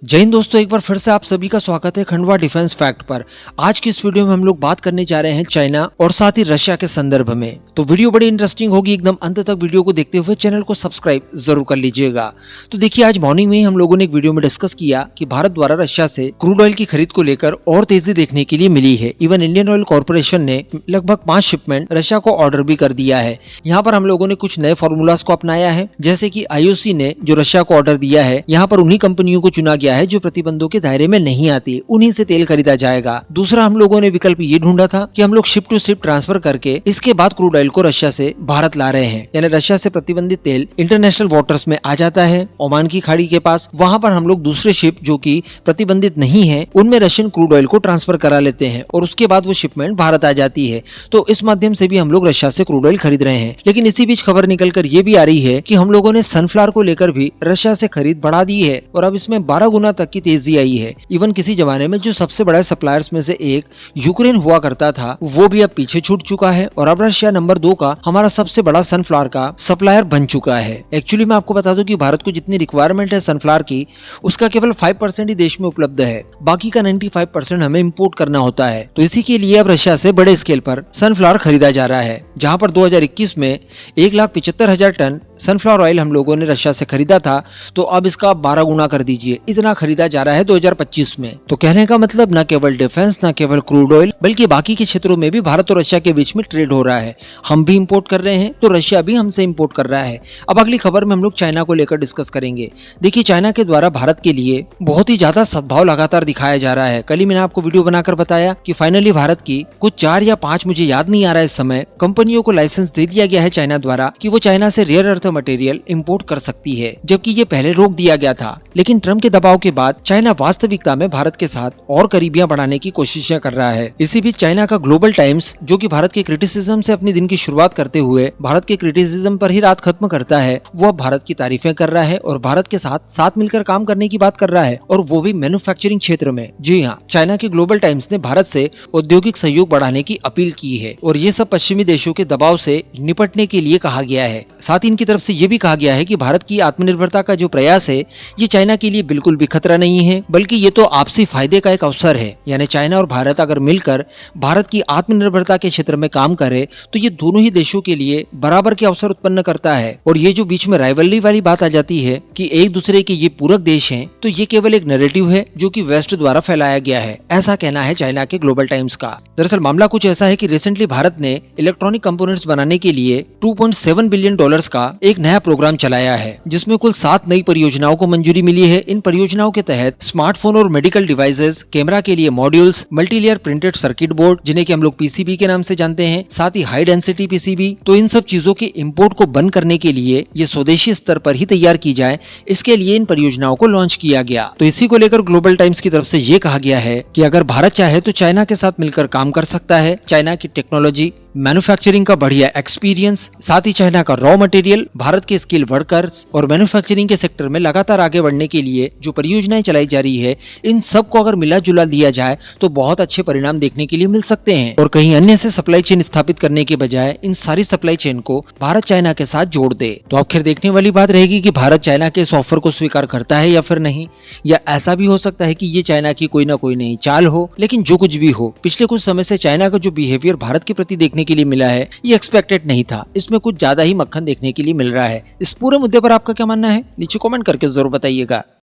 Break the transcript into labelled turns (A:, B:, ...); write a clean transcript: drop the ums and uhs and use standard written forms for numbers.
A: जय हिंद दोस्तों, एक बार फिर से आप सभी का स्वागत है खंडवा डिफेंस फैक्ट पर। आज की इस वीडियो में हम लोग बात करने जा रहे हैं चाइना और साथ ही रशिया के संदर्भ में। तो वीडियो बड़ी इंटरेस्टिंग होगी, एकदम अंत तक वीडियो को देखते हुए चैनल को सब्सक्राइब जरूर कर लीजिएगा। तो देखिए, आज मॉर्निंग में ही हम लोगों ने एक वीडियो में डिस्कस किया कि भारत द्वारा रशिया से क्रूड ऑयल की खरीद को लेकर और तेजी देखने के लिए मिली है। इवन इंडियन ऑयल कॉर्पोरेशन ने लगभग 5 शिपमेंट रशिया को ऑर्डर भी कर दिया है। यहाँ पर हम लोगों ने कुछ नए फॉर्मूलाज को अपनाया है, जैसे कि IOC ने जो रशिया को ऑर्डर दिया है, यहाँ पर उन्हीं कंपनियों को चुना गया है जो प्रतिबंधों के दायरे में नहीं आती, उन्हीं से तेल खरीदा जाएगा। दूसरा, हम लोगों ने विकल्प ये ढूंढा था कि हम लोग शिप टू शिप ट्रांसफर करके इसके बाद क्रूड ऑयल को रशिया से भारत ला रहे हैं, यानी रशिया से प्रतिबंधित तेल इंटरनेशनल वाटर्स में आ जाता है ओमान की खाड़ी के पास। वहां पर हम लोग दूसरे शिप जो कि प्रतिबंधित नहीं है उनमें रशियन क्रूड ऑयल को ट्रांसफर करा लेते हैं और उसके बाद वो शिपमेंट भारत आ जाती है। तो इस माध्यम से भी हम लोग रशिया से क्रूड ऑयल खरीद रहे हैं। लेकिन इसी बीच खबर निकल कर ये भी आ रही है कि हम लोगों ने सनफ्लावर को लेकर भी रशिया से खरीद बढ़ा दी है और अब इसमें 12 गुना तक की तेजी आई है। इवन किसी जमाने में जो सबसे बड़ा सप्लायर्स में से एक यूक्रेन हुआ करता था, वो भी अब पीछे छूट चुका है और अब रशिया नंबर 2 का हमारा सबसे बड़ा सनफ्लावर का सप्लायर बन चुका है। एक्चुअली मैं आपको बता दूं कि भारत को जितनी रिक्वायरमेंट है सनफ्लावर की, उसका केवल 5% ही देश में उपलब्ध है, बाकी का 95% हमें इम्पोर्ट करना होता है। तो इसी के लिए अब रशिया से बड़े स्केल पर सनफ्लावर खरीदा जा रहा है, जहां पर 2021 में 1,75,000 टन सनफ्लावर ऑयल हम लोगों ने रशिया से खरीदा था, तो अब इसका 12 गुना कर दीजिए, इतना खरीदा जा रहा है 2025 में। तो कहने का मतलब न केवल डिफेंस, न केवल क्रूड ऑयल, बल्कि बाकी के क्षेत्रों में भी भारत और रशिया के बीच में ट्रेड हो रहा है। हम भी इंपोर्ट कर रहे हैं तो रशिया भी हमसे इंपोर्ट कर रहा है। अब अगली खबर में हम लोग चाइना को लेकर डिस्कस करेंगे। देखिए, चाइना के द्वारा भारत के लिए बहुत ही ज्यादा सद्भाव लगातार दिखाया जा रहा है। कल ही मैंने आपको वीडियो बनाकर बताया कि फाइनली भारत की कुछ 4 या 5, मुझे याद नहीं आ रहा है इस समय, कंपनियों को लाइसेंस दे दिया गया है चाइना द्वारा कि वो चाइना से रेयर अर्थ मटेरियल इंपोर्ट कर सकती है, जबकि ये पहले रोक दिया गया था। लेकिन ट्रम्प के दबाव के बाद चाइना वास्तविकता में भारत के साथ और करीबियां बढ़ाने की कोशिशें कर रहा है। इसी बीच चाइना का ग्लोबल टाइम्स, जो कि भारत के क्रिटिसिज्म से अपनी दिन की शुरुआत करते हुए भारत के क्रिटिसिज्म पर ही रात खत्म करता है, वो अब भारत की तारीफें कर रहा है और भारत के साथ मिलकर काम करने की बात कर रहा है, और वो भी मैन्युफैक्चरिंग क्षेत्र में। जी हाँ, चाइना के ग्लोबल टाइम्स ने भारत से औद्योगिक सहयोग बढ़ाने की अपील की है और ये सब पश्चिमी देशों के दबाव से निपटने के लिए कहा गया है। साथ ही इनकी तरफ से ये भी कहा गया है कि भारत की आत्मनिर्भरता का जो प्रयास है, ये चाइना के लिए बिल्कुल भी खतरा नहीं है, बल्कि ये तो आपसी फायदे का एक अवसर है। यानी चाइना और भारत अगर मिलकर भारत की आत्मनिर्भरता के क्षेत्र में काम करे तो ये दोनों ही देशों के लिए बराबर के अवसर उत्पन्न करता है। और ये जो बीच में राइवलरी वाली बात आ जाती है कि एक दूसरे के ये पूरक देश हैं, तो ये केवल एक नैरेटिव है जो कि वेस्ट द्वारा फैलाया गया है, ऐसा कहना है चाइना के ग्लोबल टाइम्स का। दरअसल मामला कुछ ऐसा है कि रिसेंटली भारत ने इलेक्ट्रॉनिक कंपोनेंट्स बनाने के लिए $2.7 बिलियन का एक नया प्रोग्राम चलाया है, जिसमें कुल 7 नई परियोजनाओं को मंजूरी मिली है। इन परियोजनाओं के तहत स्मार्टफोन और मेडिकल डिवाइसेस, कैमरा के लिए modules, multilayer printed circuit board, जिन्हें कि हम लोग PCB के नाम से जानते हैं, साथ ही हाई डेंसिटी PCB, तो इन सब चीजों के इंपोर्ट को बंद करने के लिए ये स्वदेशी स्तर पर ही तैयार की जाए, इसके लिए इन परियोजनाओं को लॉन्च किया गया। तो इसी को लेकर ग्लोबल टाइम्स की तरफ से ये कहा गया है कि अगर भारत चाहे तो चाइना के साथ मिलकर काम कर सकता है। चाइना की टेक्नोलॉजी, मैन्युफैक्चरिंग का बढ़िया एक्सपीरियंस, साथ ही चाइना का रॉ मटेरियल, भारत के स्किल वर्कर्स और मैन्युफैक्चरिंग के सेक्टर में लगातार आगे बढ़ने के लिए जो परियोजनाएं चलाई जा रही है, इन सब को अगर मिला जुला दिया जाए तो बहुत अच्छे परिणाम देखने के लिए मिल सकते हैं। और कहीं अन्य से सप्लाई चेन स्थापित करने के बजाय इन सारी सप्लाई चेन को भारत चाइना के साथ जोड़ दे। तो आखिर देखने वाली बात रहेगी कि भारत चाइना के इस ऑफर को स्वीकार करता है या फिर नहीं, या ऐसा भी हो सकता है कि ये चाइना की कोई ना कोई नई चाल हो। लेकिन जो कुछ भी हो, पिछले कुछ समय से चाइना का जो बिहेवियर भारत के प्रति देखने के लिए मिला है, ये एक्सपेक्टेड नहीं था। इसमें कुछ ज्यादा ही मक्खन देखने के लिए मिल रहा है। इस पूरे मुद्दे पर आपका क्या मानना है, नीचे कमेंट करके जरूर बताइएगा।